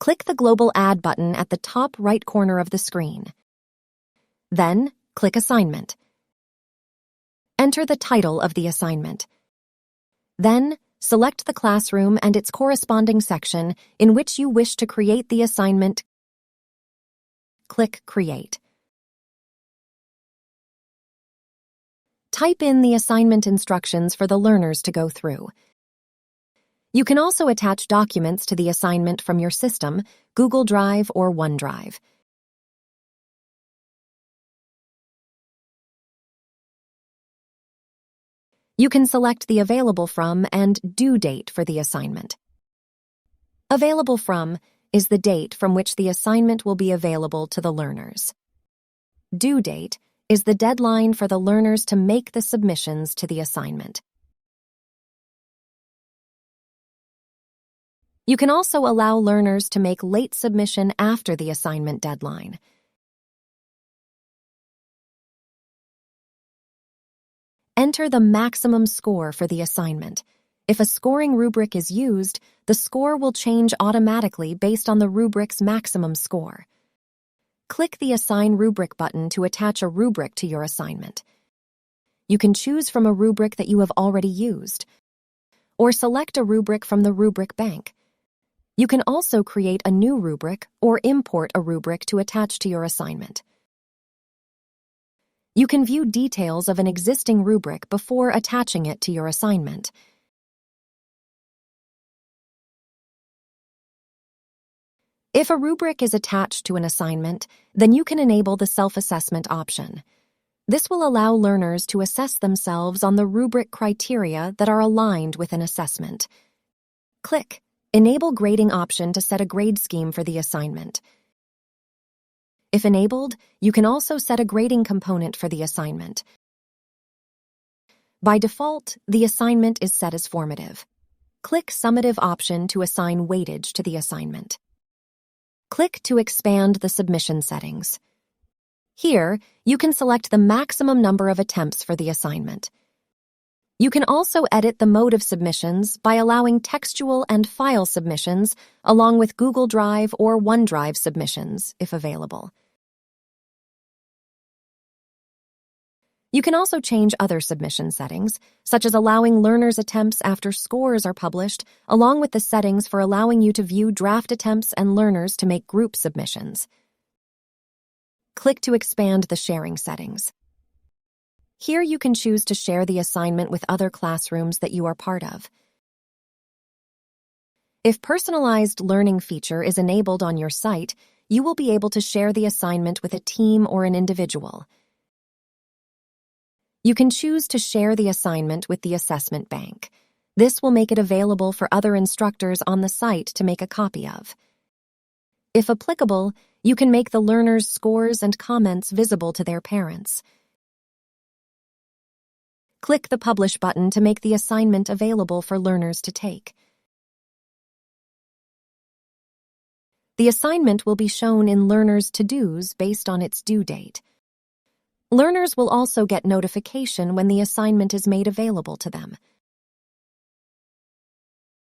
Click the global Add button at the top right corner of the screen. Then, click Assignment. Enter the title of the assignment. Then, select the classroom and its corresponding section in which you wish to create the assignment. Click Create. Type in the assignment instructions for the learners to go through. You can also attach documents to the assignment from your system, Google Drive or OneDrive. You can select the Available From and Due Date for the assignment. Available From is the date from which the assignment will be available to the learners. Due Date is the deadline for the learners to make the submissions to the assignment. You can also allow learners to make late submission after the assignment deadline. Enter the maximum score for the assignment. If a scoring rubric is used, the score will change automatically based on the rubric's maximum score. Click the Assign Rubric button to attach a rubric to your assignment. You can choose from a rubric that you have already used, or select a rubric from the rubric bank. You can also create a new rubric or import a rubric to attach to your assignment. You can view details of an existing rubric before attaching it to your assignment. If a rubric is attached to an assignment, then you can enable the self-assessment option. This will allow learners to assess themselves on the rubric criteria that are aligned with an assessment. Click Enable Grading option to set a grade scheme for the assignment. If enabled, you can also set a grading component for the assignment. By default, the assignment is set as formative. Click Summative option to assign weightage to the assignment. Click to expand the submission settings. Here, you can select the maximum number of attempts for the assignment. You can also edit the mode of submissions by allowing textual and file submissions along with Google Drive or OneDrive submissions, if available. You can also change other submission settings, such as allowing learners' attempts after scores are published, along with the settings for allowing you to view draft attempts and learners to make group submissions. Click to expand the sharing settings. Here you can choose to share the assignment with other classrooms that you are part of. If Personalized Learning feature is enabled on your site, you will be able to share the assignment with a team or an individual. You can choose to share the assignment with the assessment bank. This will make it available for other instructors on the site to make a copy of. If applicable, you can make the learners' scores and comments visible to their parents. Click the Publish button to make the assignment available for learners to take. The assignment will be shown in learners' to-dos based on its due date. Learners will also get notification when the assignment is made available to them.